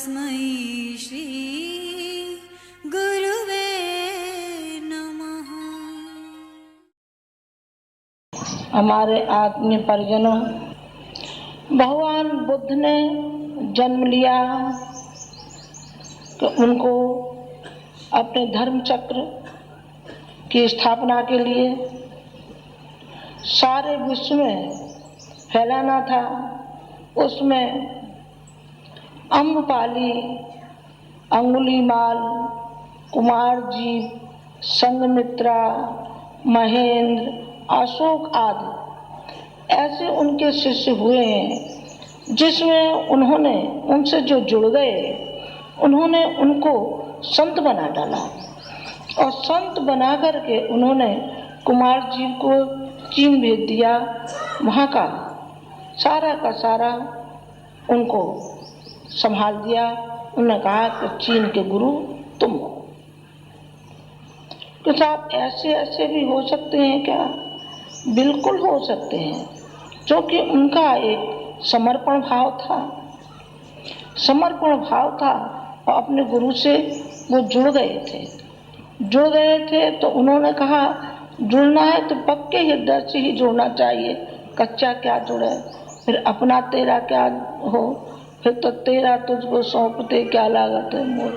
तस्मै श्री गुरुवे नमः। हमारे आत्मीय परिजनों, भगवान बुद्ध ने जन्म लिया तो उनको अपने धर्म चक्र की स्थापना के लिए सारे विश्व में फैलाना था। उसमें अम्रपाली, अंगुलीमाल, कुमारजीव, संघमित्रा, महेंद्र, अशोक आदि ऐसे उनके शिष्य हुए हैं, जिसमें उन्होंने उनसे जो जुड़ गए उन्होंने उनको संत बना डाला और संत बना करके उन्होंने कुमारजीव को चीन भेज दिया। वहाँ का सारा उनको संभाल दिया। उन्होंने कहा कि चीन के गुरु तुम हो। तो साहब ऐसे भी हो सकते हैं क्या? बिल्कुल हो सकते हैं, क्योंकि उनका एक समर्पण भाव था और अपने गुरु से वो जुड़ गए थे। तो उन्होंने कहा जुड़ना है तो पक्के हृदय से ही जुड़ना चाहिए, कच्चा क्या जुड़े। फिर अपना तेरा क्या हो, फिर तो तेरा तुझको सौंपते क्या लागत है मोर।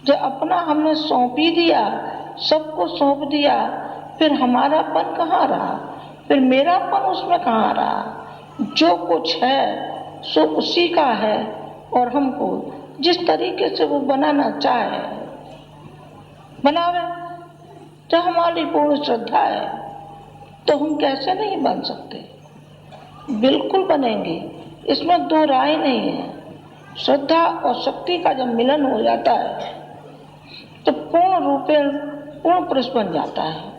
जब अपना हमने सौंप ही दिया, सबको सौंप दिया, फिर हमारापन कहाँ रहा, फिर मेरापन उसमें कहाँ रहा। जो कुछ है सो उसी का है और हमको जिस तरीके से वो बनाना चाहे बनावे। जब हमारी पूर्ण श्रद्धा है तो हम कैसे नहीं बन सकते? बिल्कुल बनेंगे, इसमें दो राय नहीं है। श्रद्धा और शक्ति का जब मिलन हो जाता है तो पूर्ण पुरुष बन जाता है।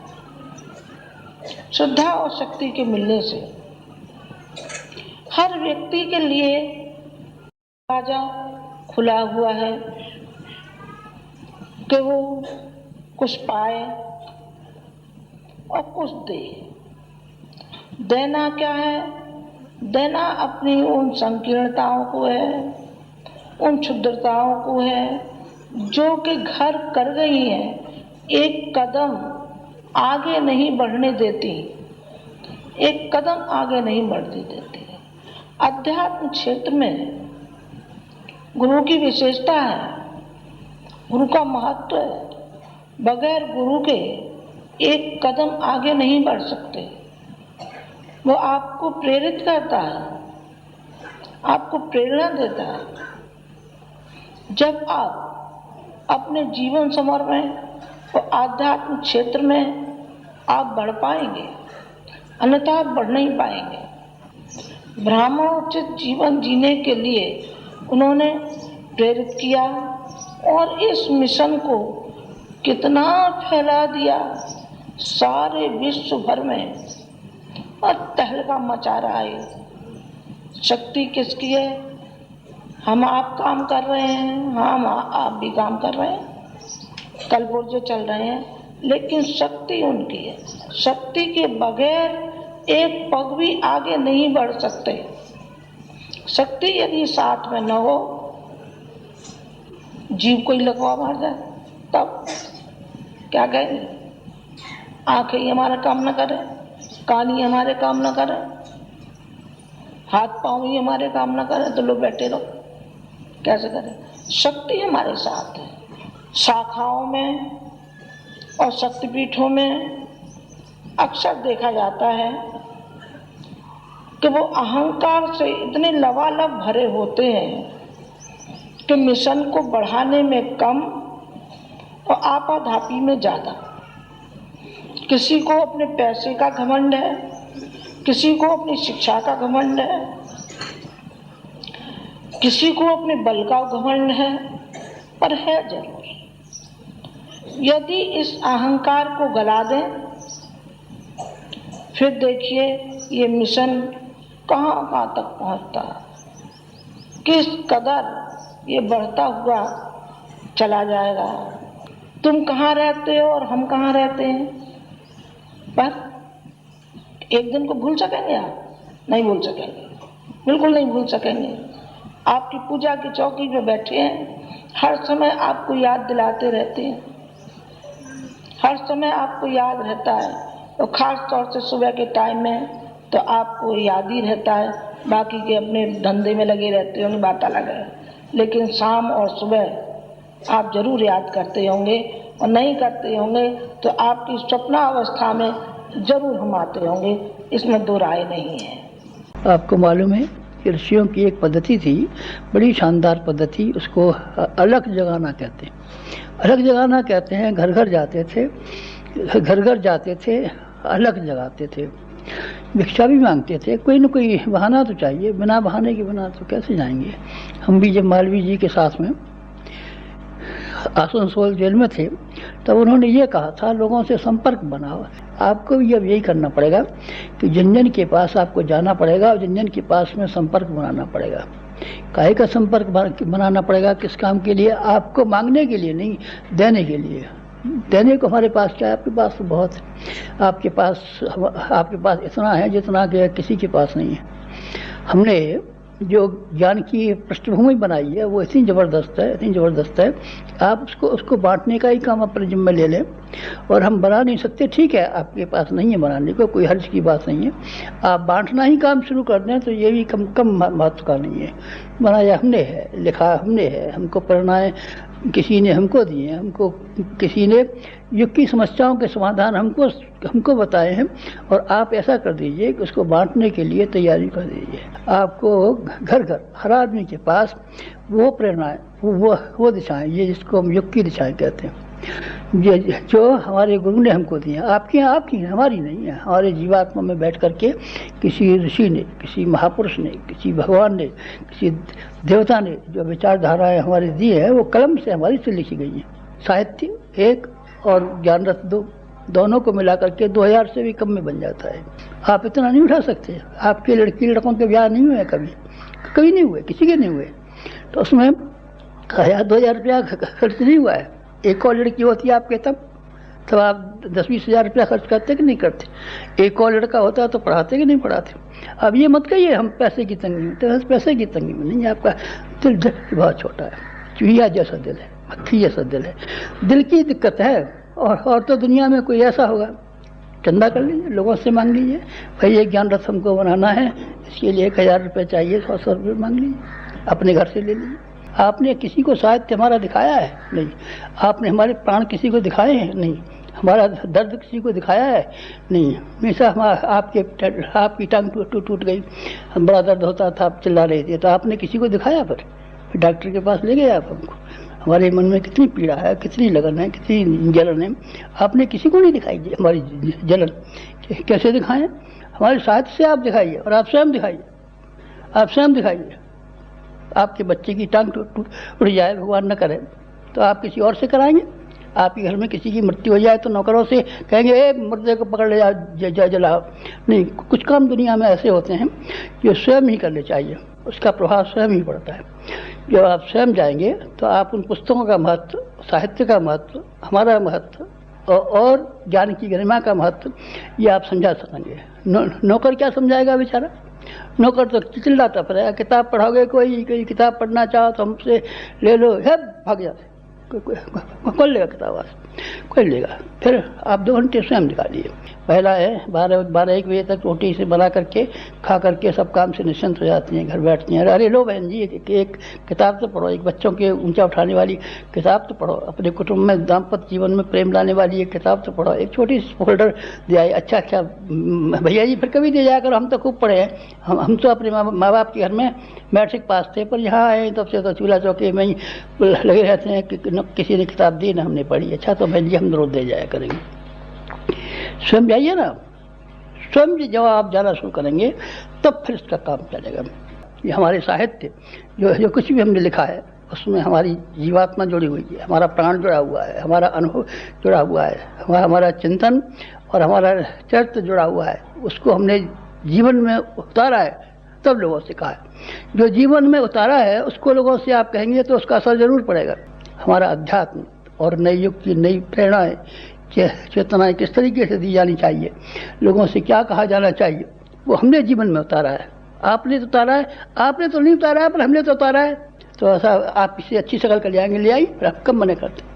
श्रद्धा और शक्ति के मिलने से हर व्यक्ति के लिए दरवाजा खुला हुआ है कि वो कुछ पाए और कुछ दे। देना क्या है? देना अपनी उन संकीर्णताओं को है, उन क्षुद्रताओं को है जो कि घर कर गई हैं, एक कदम आगे नहीं बढ़ने देती, एक कदम आगे नहीं बढ़ने देती। अध्यात्म क्षेत्र में गुरु की विशेषता है, गुरु का महत्व है। बगैर गुरु के एक कदम आगे नहीं बढ़ सकते। वो आपको प्रेरित करता है, आपको प्रेरणा देता है। जब आप अपने जीवन समर में और आध्यात्मिक क्षेत्र में आप बढ़ पाएंगे, अन्यथा आप बढ़ नहीं पाएंगे। ब्राह्मणोचित जीवन जीने के लिए उन्होंने प्रेरित किया और इस मिशन को कितना फैला दिया सारे विश्व भर में, और तहलका मचा रहा है। शक्ति किसकी है? हम आप काम कर रहे हैं, हम आप भी काम कर रहे हैं, कल पुर्जे चल रहे हैं, लेकिन शक्ति उनकी है। शक्ति के बगैर एक पग भी आगे नहीं बढ़ सकते। शक्ति यदि साथ में न हो, जीव कोई लकवा मार जाए तब क्या कहेंगे? आंखें ही हमारा काम न करें, कान ही हमारे काम न करें, हाथ पांव ही हमारे काम न करें तो लोग बैठे रहो, कैसे करें? शक्ति हमारे साथ है। शाखाओं में और शक्तिपीठों में अक्सर देखा जाता है कि वो अहंकार से इतने लबालब भरे होते हैं कि मिशन को बढ़ाने में कम और आपाधापी में ज़्यादा। किसी को अपने पैसे का घमंड है, किसी को अपनी शिक्षा का घमंड है, किसी को अपने बल का घमंड है, पर है जरूर। यदि इस अहंकार को गला दें, फिर देखिए ये मिशन कहाँ तक पहुँचता है, किस कदर ये बढ़ता हुआ चला जाएगा। तुम कहाँ रहते हो और हम कहाँ रहते हैं, पर एक दिन को भूल सकेंगे आप? नहीं भूल सकेंगे, बिल्कुल नहीं भूल सकेंगे। आपकी पूजा की चौकी पे बैठे हैं, हर समय आपको याद दिलाते रहते हैं, हर समय आपको याद रहता है। और ख़ास तौर से सुबह के टाइम में तो आपको याद ही रहता है, बाकी के अपने धंधे में लगे रहते होंगे, बाता लगे, लेकिन शाम और सुबह आप जरूर याद करते होंगे, और नहीं करते होंगे तो आपकी स्वप्नावस्था में जरूर हम आते होंगे, इसमें दो राय नहीं है। आपको मालूम है कि ऋषियों की एक पद्धति थी, बड़ी शानदार पद्धति, उसको अलख जगाना कहते हैं। अलख जगाना कहते हैं, घर घर जाते थे, घर घर जाते थे, अलख जगाते थे, भिक्षा भी मांगते थे। कोई न कोई बहाना तो चाहिए, बिना बहाने के बिना तो कैसे जाएंगे। हम भी जब मालवीय जी के साथ में आसनसोल जेल में थे तब उन्होंने ये कहा था, लोगों से संपर्क बनाओ। आपको भी अब यही करना पड़ेगा कि जन जन के पास आपको जाना पड़ेगा और जन जन के पास में संपर्क बनाना पड़ेगा। काहे का संपर्क बनाना पड़ेगा? किस काम के लिए? आपको मांगने के लिए नहीं, देने के लिए। देने को हमारे पास क्या है? आपके पास तो बहुत है। आपके पास इतना है जितना कि किसी के पास नहीं है। हमने जो ज्ञान की पृष्ठभूमि बनाई है वो इतनी ज़बरदस्त है, इतनी ज़बरदस्त है, आप उसको बांटने का ही काम अपने जिम्मे ले लें। और हम बना नहीं सकते, ठीक है, आपके पास नहीं है बनाने को, कोई हर्ज की बात नहीं है। आप बांटना ही काम शुरू कर दें तो ये भी कम महत्व का नहीं है। बनाया हमने है, लिखा हमने है, हमको प्रेरणाएँ किसी ने हमको दिए, हमको किसी ने युग की समस्याओं के समाधान हमको बताए हैं, और आप ऐसा कर दीजिए कि उसको बांटने के लिए तैयारी कर दीजिए। आपको घर घर हर आदमी के पास वो प्रेरणाएँ, वो दिशाएं, ये जिसको हम युग की दिशाएं कहते हैं, जो हमारे गुरु ने हमको दिए, आपकी हमारी नहीं है। हमारे जीवात्मा में बैठ करके किसी ऋषि ने, किसी महापुरुष ने, किसी भगवान ने, किसी देवता ने जो विचारधाराएं हमारे दी है वो कलम से हमारी से लिखी गई हैं। साहित्य एक और ज्ञान रथ दोनों को मिला करके 2000 से भी कम में बन जाता है। आप इतना नहीं उठा सकते। आपके लड़कों के ब्याह नहीं हुए, कभी नहीं हुए, किसी के नहीं हुए, तो उसमें 2000 रुपया खर्च नहीं हुआ है। एक और लड़की होती है आपके तब आप 10-20 हज़ार रुपया खर्च करते कि नहीं करते? एक और लड़का होता है तो पढ़ाते कि नहीं पढ़ाते? अब ये मत कहिए हम पैसे की तंगी में, तो पैसे की तंगी में नहीं, आपका दिल बहुत छोटा है, चूहिया जैसा दिल है, मक्खी जैसा दिल है, दिल की दिक्कत है। और तो दुनिया में कोई ऐसा होगा, चंदा कर लीजिए, लोगों से मांग लीजिए, भाई ये ज्ञान रथ हमको बनाना है, इसके लिए 1000 रुपये चाहिए, 100 रुपये मांग लीजिए, अपने घर से ले लीजिए। आपने किसी को साहित्य हमारा दिखाया है? नहीं। आपने हमारे प्राण किसी को दिखाए हैं? नहीं। हमारा दर्द किसी को दिखाया है? नहीं। हमेशा आपकी टांग टूट गई, बड़ा दर्द होता था, आप चिल्ला रहे थे, तो आपने किसी को दिखाया? फिर डॉक्टर के पास ले गए आप हमको। हमारे मन में कितनी पीड़ा है, कितनी लगन है, कितनी जलन है, आपने किसी को नहीं दिखाई हमारी जलन। कैसे दिखाएं? हमारे साहित्य से आप दिखाइए, और आप स्वयं दिखाइए, आप स्वयं दिखाइए। आपके बच्चे की टांग टूट जाए, भगवान न करे, तो आप किसी और से कराएंगे? आपके घर में किसी की मृत्यु हो जाए तो नौकरों से कहेंगे ए मुर्दे को पकड़ ले जाओ, जलाओ? नहीं। कुछ काम दुनिया में ऐसे होते हैं जो स्वयं ही करने चाहिए, उसका प्रभाव स्वयं ही पड़ता है। जब आप स्वयं जाएंगे तो आप उन पुस्तकों का महत्व, साहित्य का महत्व, हमारा महत्व और ज्ञान की गरिमा का महत्व ये आप समझा सकेंगे। नौकर क्या समझाएगा बेचारा? नौकर तो चिल्लाता फिरेगा, किताब पढ़ोगे, कोई किताब पढ़ना चाहो तो हमसे ले लो, है भाग जाते, कौन लेगा किताब? कोई लेगा? फिर आप 2 घंटे स्वयं दिखा दिए। पहला है 12-1 बजे तक रोटी से बना करके खा करके सब काम से निश्चिंत हो जाती हैं, घर बैठती हैं। अरे लो बहन जी, एक किताब तो पढ़ो, एक बच्चों के ऊंचा उठाने वाली किताब तो पढ़ो, अपने कुटुंब में दाम्पत्य जीवन में प्रेम लाने वाली एक किताब तो पढ़ो, एक छोटी सी फोल्डर दे आई। अच्छा भैया जी फिर कभी दे जाया करो, हम तो खूब पढ़े हैं, हम तो अपने माँ बाप के घर में मैट्रिक पास थे, पर यहाँ आए तब से तो चूल्हा चौके में ही लगे रहते हैं कि किसी ने किताब दी ना हमने पढ़ी। अच्छा तो बहन जी हम रोज दे जाया करेंगे। स्वयं जाइए ना, स्वयं जब आप जाना शुरू करेंगे तब फिर इसका काम चलेगा। ये हमारे साहित्य जो कुछ भी हमने लिखा है उसमें हमारी जीवात्मा जुड़ी हुई है, हमारा प्राण जुड़ा हुआ है, हमारा अनुभव जुड़ा हुआ है, हमारा चिंतन और हमारा चरित्र जुड़ा हुआ है। उसको हमने जीवन में उतारा है तब लोगों से कहा है। जो जीवन में उतारा है उसको लोगों से आप कहेंगे तो उसका असर जरूर पड़ेगा। हमारा अध्यात्म और नए युग की नई प्रेरणाएं, चेतनाएं किस तरीके से दी जानी चाहिए, लोगों से क्या कहा जाना चाहिए, वो हमने जीवन में उतारा है। आपने तो उतारा है, आपने तो नहीं उतारा है पर हमने तो उतारा है। तो ऐसा आप इसे अच्छी शक्ल का ले आएंगे, ले आई, पर आप कब मना करते।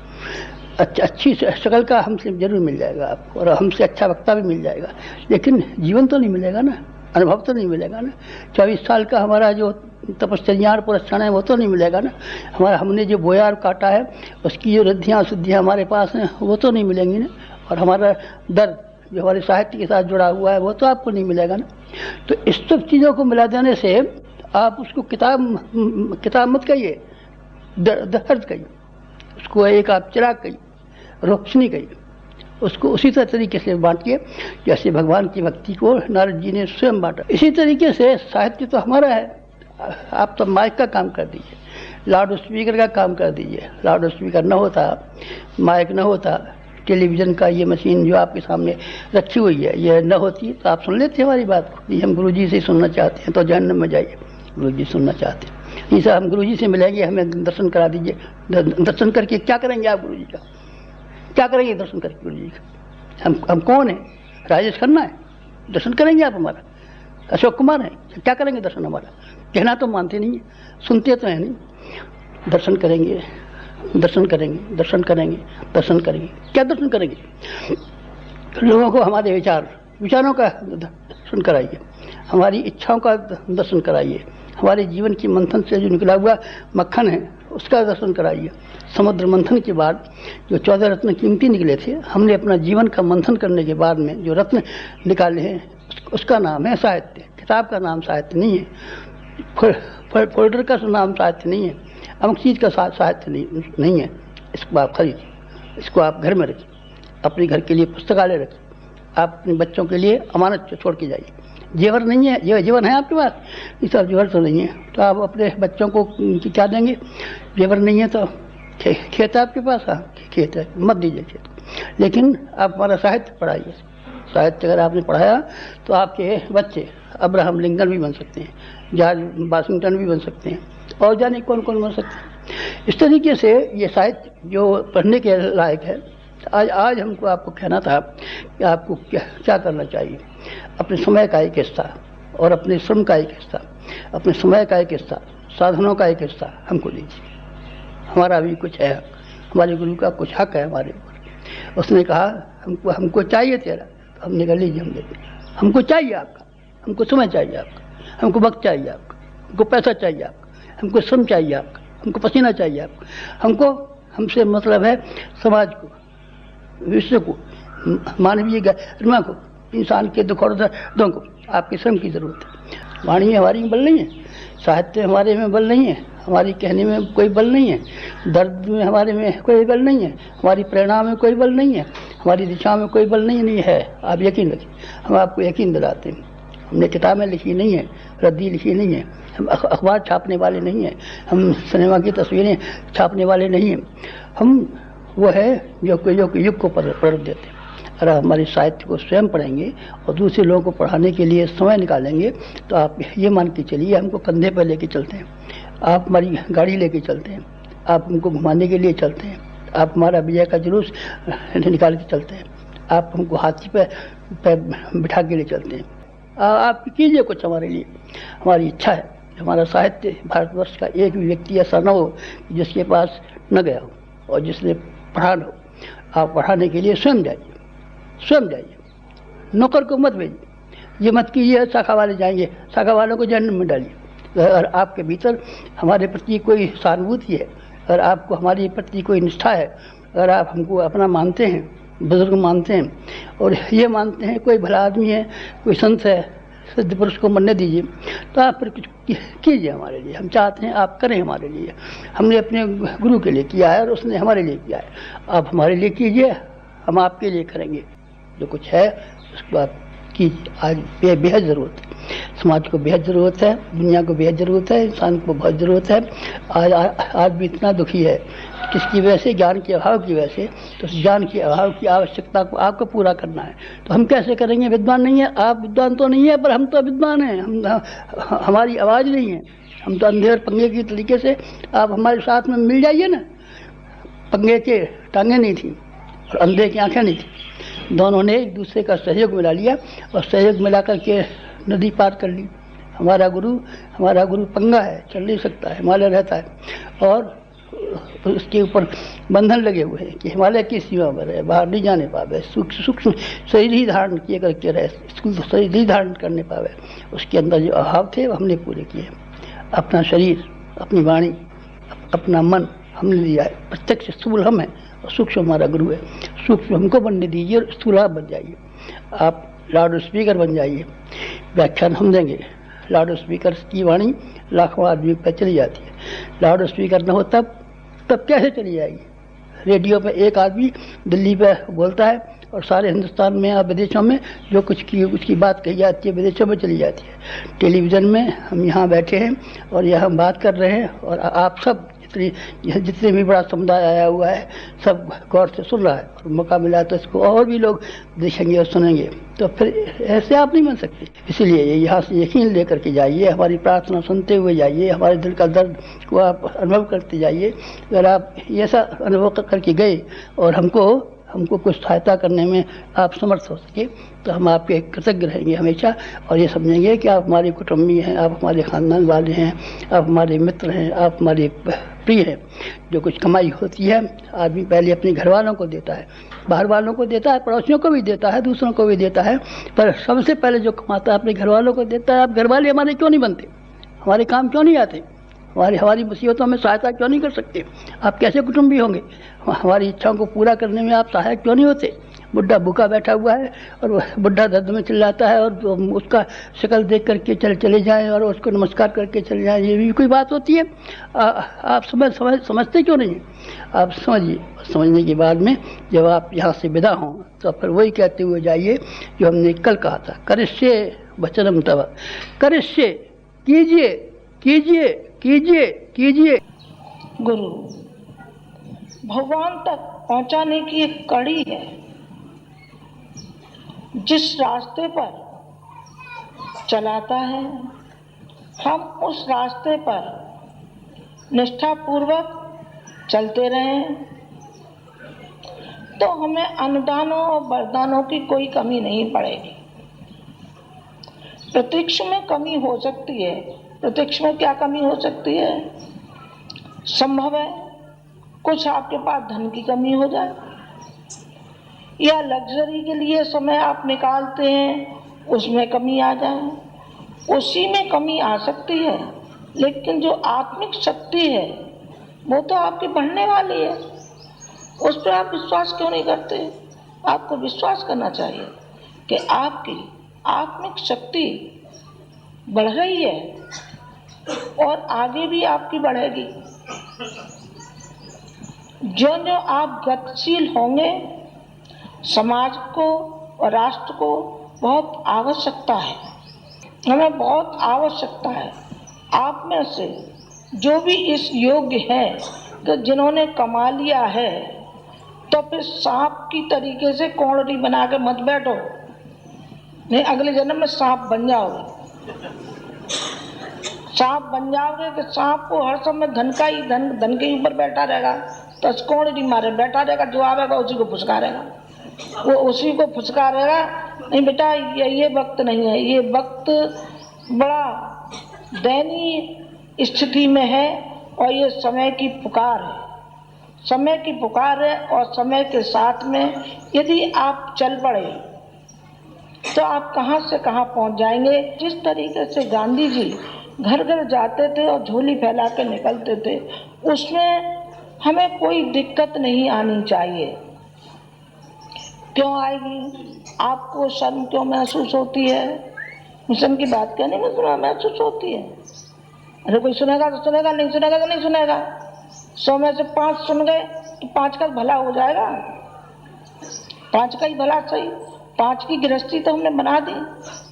अच्छी शक्ल का हमसे जरूर मिल जाएगा आपको, और हमसे अच्छा वक्ता भी मिल जाएगा, लेकिन जीवन तो नहीं मिलेगा ना, अनुभव तो नहीं मिलेगा ना। 24 साल का हमारा जो तपश्चर्या और पुरस्कार है वो तो नहीं मिलेगा ना। हमने जो बोया और काटा है उसकी जो रिद्धियाँ शुद्धियाँ हमारे पास हैं वो तो नहीं मिलेंगी ना। और हमारा दर्द जो हमारे साहित्य के साथ जुड़ा हुआ है वो तो आपको नहीं मिलेगा ना। तो इस सब चीज़ों को मिला देने से आप उसको किताब मत कहिए, दर्द कहिए, उसको एक आप चिराग कहिए, रोशनी कहिए, उसको उसी तरीके से बांटिए जैसे भगवान की भक्ति को नारद जी ने स्वयं बांटा। इसी तरीके से साहित्य तो हमारा है, आप तो माइक का काम कर दीजिए, लाउड स्पीकर का काम कर दीजिए। लाउड स्पीकर न होता, माइक न होता, टेलीविज़न का ये मशीन जो आपके सामने रखी हुई है ये न होती तो आप सुन लेते हमारी बात को। ये हम गुरुजी से सुनना चाहते हैं तो जहन्नम में जाइए, गुरुजी सुनना चाहते हैं नहीं सर हम गुरुजी से मिलेंगे, हमें दर्शन करा दीजिए। दर्शन करके क्या करेंगे आप गुरुजी का, क्या करेंगे दर्शन करके गुरुजी का? हम कौन हैं? राजेश खन्ना है, दर्शन करेंगे आप हमारा? अशोक कुमार है, क्या करेंगे दर्शन हमारा? कहना तो मानते नहीं है, सुनते तो है नहीं। दर्शन करेंगे, दर्शन करेंगे, दर्शन करेंगे, दर्शन करेंगे, क्या दर्शन करेंगे? लोगों को हमारे विचारों का दर्शन कराइए, हमारी इच्छाओं का दर्शन कराइए, हमारे जीवन की मंथन से जो निकला हुआ मक्खन है उसका दर्शन कराइए। समुद्र मंथन के बाद जो 14 रत्न कीमती निकले थे, हमने अपना जीवन का मंथन करने के बाद में जो रत्न निकाले हैं उसका नाम है साहित्य। किताब का नाम साहित्य नहीं है, फोल्डर का नाम साहित्य नहीं है, अमुक चीज़ का साहित्य नहीं है। इसको आप खरीदिए, इसको आप घर में रखिए, अपने घर के लिए पुस्तकालय रखिए, आप अपने बच्चों के लिए अमानत छोड़ के जाइए। जेवर नहीं है, जेवर है आपके पास? ये सब जेवर तो नहीं है, तो आप अपने बच्चों को क्या देंगे? जेवर नहीं है तो खेत है आपके पास, हाँ खेत है, मत दीजिए खेत। लेकिन आप हमारा साहित्य पढ़ाइए। साहित्य अगर आपने पढ़ाया तो आपके बच्चे अब्राहम लिंकन भी बन सकते हैं, जॉर्ज वाशिंगटन भी बन सकते हैं, और जाने कौन कौन बन सकते हैं। इस तरीके से ये साहित्य जो पढ़ने के लायक है। आज हमको आपको कहना था कि आपको क्या करना चाहिए। अपने समय का एक हिस्सा और अपने श्रम का एक हिस्सा, अपने समय का एक हिस्सा, साधनों का एक हिस्सा हमको दीजिए। हमारा भी कुछ है, हमारे गुरु का कुछ हक है हमारे ऊपर। उसने कहा हमको चाहिए तेरा, तो हमने कहा लीजिए हम देते। हमको चाहिए आपका, हमको समय चाहिए आपका, हमको वक्त चाहिए आपका, हमको पैसा चाहिए आपका, हमको श्रम चाहिए आपका, हमको पसीना चाहिए आपका, हमसे मतलब है समाज को, विश्व को, मानवीय गरिमा को, इंसान के दुख और दर्दों को आपके श्रम की जरूरत है। वाणी हमारी में बल नहीं है, साहित्य हमारे में बल नहीं है, हमारी कहने में कोई बल नहीं है, दर्द में हमारे में कोई बल नहीं है, हमारी प्रेरणा में कोई बल नहीं है, हमारी दिशा में कोई बल नहीं है। आप यकीन रखिए, हम आपको यकीन दिलाते हैं। हमने किताबें लिखी नहीं है, रद्दी लिखी नहीं है, हम अखबार छापने वाले नहीं हैं, हम सिनेमा की तस्वीरें छापने वाले नहीं हैं। हम वो है जो युग को पढ़ देते हैं। अगर हमारे साहित्य को स्वयं पढ़ेंगे और दूसरे लोगों को पढ़ाने के लिए समय निकालेंगे तो आप ये मान के चलिए हमको कंधे पर लेके चलते हैं, आप हमारी गाड़ी लेके चलते हैं, आप हमको घुमाने के लिए चलते हैं, आप हमारा विजय का जुलूस निकाल के चलते हैं, आप हमको हाथी पे बिठा के लिए चलते हैं। आप कीजिए कुछ हमारे लिए। हमारी इच्छा है हमारा साहित्य भारतवर्ष का एक भी व्यक्ति ऐसा न हो जिसके पास न गया हो और जिसने पढ़ा न हो। आप पढ़ाने के लिए स्वयं जाइए, नौकर को मत भेजिए। ये मत कीजिए शाखा वाले जाएंगे, शाखा वालों को जहन्नम में डालिए। अगर आपके भीतर हमारे प्रति कोई सहानुभूति है, अगर आपको हमारे प्रति कोई निष्ठा है, अगर आप हमको अपना मानते हैं, बुजुर्ग मानते हैं और ये मानते हैं कोई भला आदमी है, कोई संत है, सिद्ध पुरुष को मरने दीजिए, तो आप फिर कुछ कीजिए हमारे लिए। हम चाहते हैं आप करें हमारे लिए। हमने अपने गुरु के लिए किया है और उसने हमारे लिए किया है। आप हमारे लिए कीजिए, हम आपके लिए करेंगे। जो कुछ है उसको आप कीजिए। आज बेहद ज़रूरत है, समाज को बेहद ज़रूरत है, दुनिया को बेहद ज़रूरत है, इंसान को बहुत ज़रूरत है। आज भी इतना दुखी है किसकी वजह से? ज्ञान के अभाव की वजह से। तो ज्ञान के अभाव की आवश्यकता को आपको पूरा करना है, तो हम कैसे करेंगे? विद्वान नहीं है आप, विद्वान तो नहीं है पर हम तो विद्वान हैं। हमारी आवाज़ नहीं है, हम तो अंधे और पंगे की तरीके से। आप हमारे साथ में मिल जाइए ना। पंगे के टांगें नहीं थी और अंधे की आंखें नहीं थी, दोनों ने एक दूसरे का सहयोग मिला लिया और सहयोग मिला कर के नदी पार कर ली। हमारा गुरु पंगा है, चल नहीं सकता है, हिमालय रहता है और उसके ऊपर बंधन लगे हुए हैं कि हिमालय की सीमा में रहे, बाहर नहीं जाने पावे, सूक्ष्म शरीर ही धारण किए करके रहे, स्थूल शरीर ही धारण करने पावे। उसके अंदर जो अभाव थे वो हमने पूरे किए। अपना शरीर, अपनी वाणी, अपना मन हमने लिया है। प्रत्यक्ष स्थूल हम हैं और सूक्ष्म हमारा गुरु है। सूक्ष्म हमको बनने दीजिए और स्थूल आप बन जाइए। आप लाउड स्पीकर बन जाइए। व्याख्यान हम देंगे। लाउड स्पीकर की वाणी लाखों आदमी पर चली जाती है। लाउड स्पीकर न हो तब कैसे चली जाएगी? रेडियो पे एक आदमी दिल्ली पे बोलता है और सारे हिंदुस्तान में या विदेशों में जो कुछ की बात कही जाती है विदेशों में चली जाती है। टेलीविज़न में हम यहाँ बैठे हैं और यह हम बात कर रहे हैं और आप सब जितने भी बड़ा समुदाय आया हुआ है सब गौर से सुन रहा है और मौका मिला तो इसको और भी लोग देखेंगे और सुनेंगे। तो फिर ऐसे आप नहीं बन सकते। इसलिए यहाँ से यकीन लेकर के जाइए, हमारी प्रार्थना सुनते हुए जाइए, हमारे दिल का दर्द को आप अनुभव करते जाइए। अगर आप ऐसा अनुभव करके गए और हमको कुछ सहायता करने में आप समर्थ हो सके तो हम आपके कृतज्ञ रहेंगे हमेशा और ये समझेंगे कि आप हमारे कुटुंबी हैं, आप हमारे ख़ानदान वाले हैं, आप हमारे मित्र हैं, आप हमारे प्रिय हैं। जो कुछ कमाई होती है आदमी पहले अपने घर वालों को देता है, बाहर वालों को देता है, पड़ोसियों को भी देता है, दूसरों को भी देता है, पर सबसे पहले जो कमाता है अपने घर वालों को देता है। आप घर वाले हमारे क्यों नहीं बनते? हमारे काम क्यों नहीं आते? हमारी मुसीबतों में सहायता क्यों नहीं कर सकते? आप कैसे कुटुंबी होंगे? हमारी इच्छाओं को पूरा करने में आप सहायक क्यों नहीं होते? बुढ़ा भूखा बैठा हुआ है और वह बुढ़ा दर्द में चिल्लाता है और उसका शक्ल देख करके चले जाएं और उसको नमस्कार करके चले जाएं, ये भी कोई बात होती है? आप समझते क्यों नहीं? आप समझिए। समझने के बाद में जब आप यहाँ से विदा हों तो फिर वही कहते हुए जाइए जो हमने कल कहा था, करिष्ये वचनम तव। करिष्ये, कीजिए कीजिए कीजिए कीजिए। गुरु भगवान तक पहुंचाने की एक कड़ी है। जिस रास्ते पर चलाता है हम उस रास्ते पर निष्ठापूर्वक चलते रहें तो हमें अनुदानों और वरदानों की कोई कमी नहीं पड़ेगी। प्रत्यक्ष में कमी हो सकती है। प्रत्यक्ष में क्या कमी हो सकती है? संभव है कुछ आपके पास धन की कमी हो जाए या लग्जरी के लिए समय आप निकालते हैं उसमें कमी आ जाए, उसी में कमी आ सकती है। लेकिन जो आत्मिक शक्ति है वो तो आपकी बढ़ने वाली है, उस पर आप विश्वास क्यों नहीं करते? आपको विश्वास करना चाहिए कि आपकी आत्मिक शक्ति बढ़ रही है और आगे भी आपकी बढ़ेगी। जो आप गतिशील होंगे समाज को और राष्ट्र को बहुत आवश्यकता है, हमें बहुत आवश्यकता है। आप में से जो भी इस योग्य है कि जिन्होंने कमा लिया है तो फिर सांप की तरीके से कोड़री बना के मत बैठो, नहीं अगले जन्म में सांप बन जाओगे। सांप बन जाओगे कि सांप को हर समय धन के ऊपर बैठा रहेगा तो कोड़री मारे बैठा रहेगा, जो आएगा उसी को फुसकारेगा, वो उसी को फुसकारेगा। नहीं बेटा ये वक्त नहीं है, ये वक्त बड़ा दयनीय स्थिति में है और ये समय की पुकार है। समय की पुकार है और समय के साथ में यदि आप चल पड़े तो आप कहाँ से कहाँ पहुँच जाएंगे। जिस तरीके से गांधी जी घर घर जाते थे और झोली फैला के निकलते थे उसमें हमें कोई दिक्कत नहीं आनी चाहिए। क्यों आएगी? आपको शर्म क्यों महसूस होती है? मिशन की बात कहने में शर्म महसूस होती है। अरे कोई सुनेगा तो सुनेगा, नहीं सुनेगा तो नहीं सुनेगा। 100 में से 5 सुन गए तो 5 का भला हो जाएगा, 5 का ही भला सही। 5 की गृहस्थी तो हमने बना दी,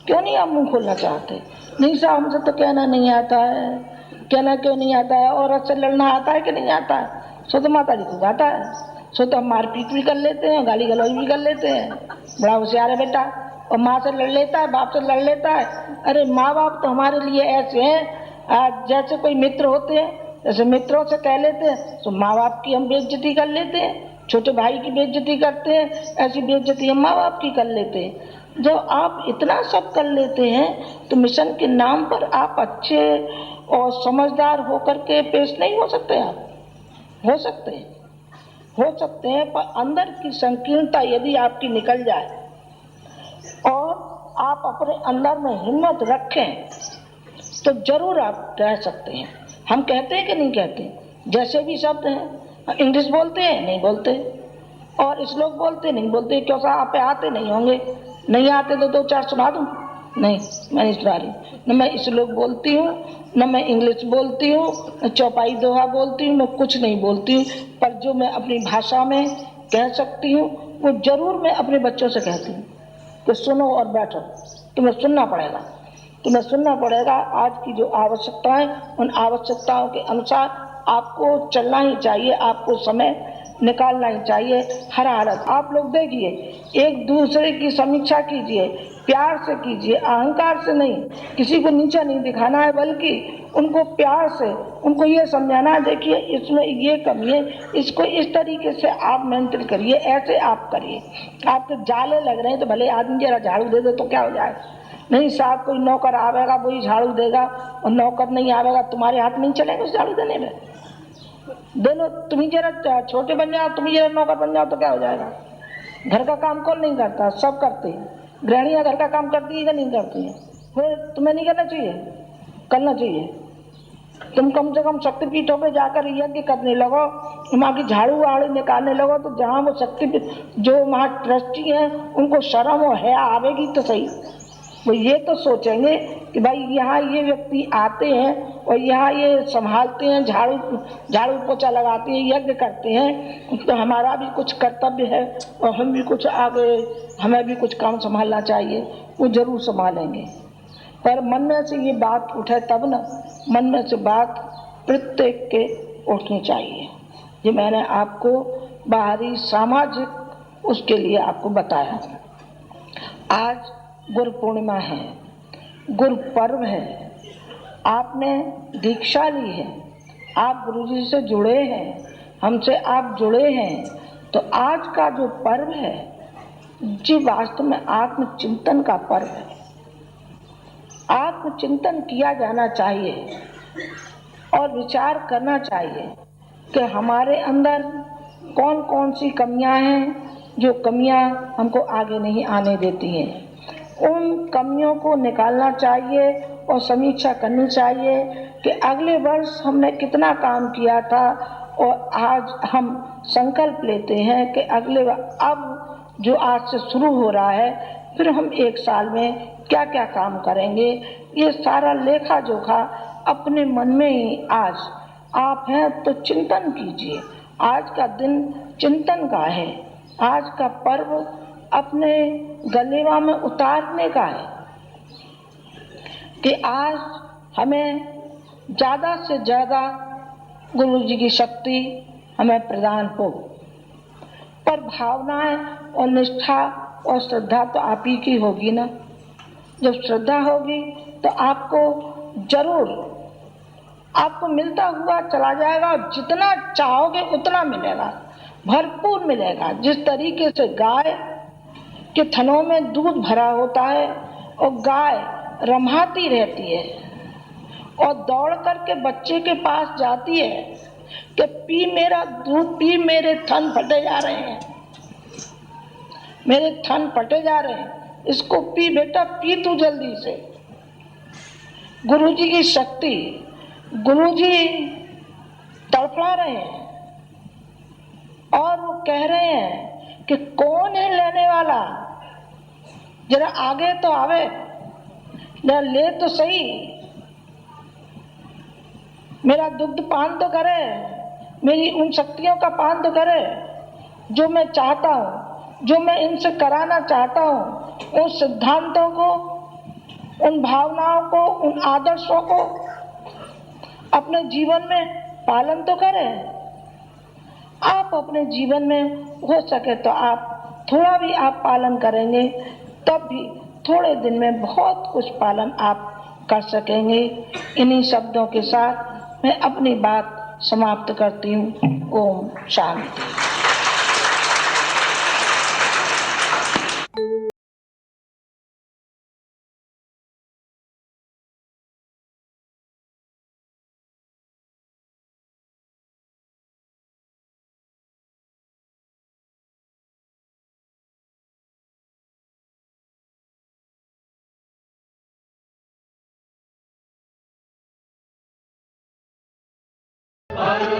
क्यों नहीं आप मुंह खोलना चाहते? नहीं साहब हमसे तो कहना नहीं आता है। कहना क्यों नहीं आता है? औरत से लड़ना आता है कि नहीं आता है? सो तो माता जी को आता है, सो तो हम मारपीट भी कर लेते हैं, गाली गलौज भी कर लेते हैं। बड़ा होशियार है बेटा, और माँ से लड़ लेता है, बाप से लड़ लेता है। अरे माँ बाप तो हमारे लिए ऐसे हैं जैसे कोई मित्र होते हैं, जैसे मित्रों से कह लेते हैं तो माँ बाप की हम बेइज्जती कर लेते हैं, छोटे भाई की बेइज्जती करते हैं, ऐसी बेइज्जती हम माँ बाप की कर लेते हैं। जब आप इतना सब कर लेते हैं तो मिशन के नाम पर आप अच्छे और समझदार होकर के पेश नहीं हो सकते। आप हो सकते हैं, पर अंदर की संकीर्णता यदि आपकी निकल जाए और आप अपने अंदर में हिम्मत रखें तो जरूर आप रह सकते हैं। हम कहते हैं कि नहीं कहते, जैसे भी शब्द हैं, इंग्लिश बोलते हैं नहीं बोलते, और श्लोक बोलते नहीं बोलते, क्योंकि आप पे आते नहीं होंगे, नहीं आते तो दो चार सुना दूं, नहीं मैं नहीं सुना रही, न मैं श्लोक बोलती हूँ, न मैं इंग्लिश बोलती हूँ, न चौपाई दोहा बोलती हूँ, मैं कुछ नहीं बोलती हूँ, पर जो मैं अपनी भाषा में कह सकती हूँ वो जरूर मैं अपने बच्चों से कहती हूँ कि सुनो और बैठो, तुम्हें सुनना पड़ेगा। आज की जो आवश्यकताएं, उन आवश्यकताओं के अनुसार आपको चलना ही चाहिए, आपको समय निकालना ही चाहिए। हर हालत आप लोग देखिए, एक दूसरे की समीक्षा कीजिए, प्यार से कीजिए, अहंकार से नहीं, किसी को नीचा नहीं दिखाना है, बल्कि उनको प्यार से उनको ये समझाना है, देखिए इसमें ये कमी है, इसको इस तरीके से आप नियंत्रित करिए, ऐसे आप करिए। आपके जाले लग रहे हैं तो भले आदमी जरा झाड़ू दे दे तो क्या हो जाए, नहीं साथ कोई नौकर आवेगा वही झाड़ू देगा, और नौकर नहीं आवेगा तुम्हारे हाथ नहीं चलेगा उस झाड़ू देने में। दोनों तुम ही जरा छोटे बन जाओ, तुम ही जरा नौकर बन जाओ तो क्या हो जाएगा। घर का काम कौन नहीं करता, सब करते हैं। गृहणियां घर का काम करती है कि नहीं करती है, फिर तुम्हें नहीं करना चाहिए, करना चाहिए। तुम कम से कम शक्तिपीठों पे जाकर यज्ञ करने लगो, वहाँ की झाड़ू वाड़ू निकालने लगो, तो जहाँ वो शक्तिपीठ जो वहाँ ट्रस्टी हैं उनको शर्म और हया आवेगी तो सही। वो ये तो सोचेंगे कि भाई यहाँ ये व्यक्ति आते हैं और यहाँ ये संभालते हैं, झाड़ू पोछा लगाते हैं, यज्ञ करते हैं, तो हमारा भी कुछ कर्तव्य है और हम भी कुछ आगे, हमें भी कुछ काम संभालना चाहिए। वो जरूर संभालेंगे, पर मन में से ये बात उठे तब न, मन में से बात प्रत्येक के उठनी चाहिए। ये मैंने आपको बाहरी सामाजिक उसके लिए आपको बताया। आज गुरु पूर्णिमा है, गुरु पर्व है, आपने दीक्षा ली है, आप गुरुजी से जुड़े हैं, हमसे आप जुड़े हैं, तो आज का जो पर्व है जी वास्तव में आत्मचिंतन का पर्व है। आत्मचिंतन किया जाना चाहिए और विचार करना चाहिए कि हमारे अंदर कौन कौन सी कमियां हैं, जो कमियां हमको आगे नहीं आने देती हैं। उन कमियों को निकालना चाहिए और समीक्षा करनी चाहिए कि अगले वर्ष हमने कितना काम किया था, और आज हम संकल्प लेते हैं कि अब जो आज से शुरू हो रहा है, फिर हम एक साल में क्या क्या काम करेंगे। ये सारा लेखा जोखा अपने मन में ही आज आप हैं तो चिंतन कीजिए। आज का दिन चिंतन का है, आज का पर्व अपने गलेवा में उतारने का है कि आज हमें ज़्यादा से ज़्यादा गुरु जी की शक्ति हमें प्रदान हो, पर भावनाएं और निष्ठा और श्रद्धा तो आप ही की होगी ना। जब श्रद्धा होगी तो आपको जरूर आपको मिलता हुआ चला जाएगा, और जितना चाहोगे उतना मिलेगा, भरपूर मिलेगा। जिस तरीके से गाय के थनों में दूध भरा होता है और गाय रम्हाती रहती है और दौड़ करके बच्चे के पास जाती है कि पी मेरा दूध, पी, मेरे थन फटे जा रहे हैं, मेरे थन फटे जा रहे हैं, इसको पी बेटा, पी तू जल्दी से। गुरुजी की शक्ति, गुरुजी तड़फड़ा रहे हैं और वो कह रहे हैं कि कौन है लेने वाला, जरा आगे तो आवे, जरा ले तो सही, मेरा दुग्ध पान तो करे, मेरी उन शक्तियों का पान तो करे जो मैं चाहता हूँ, जो मैं इनसे कराना चाहता हूँ। उन सिद्धांतों को, उन भावनाओं को, उन आदर्शों को अपने जीवन में पालन तो करें। आप अपने जीवन में हो सके तो आप थोड़ा भी आप पालन करेंगे, तब भी थोड़े दिन में बहुत कुछ पालन आप कर सकेंगे। इन्हीं शब्दों के साथ मैं अपनी बात समाप्त करती हूँ। ओम शांति। हर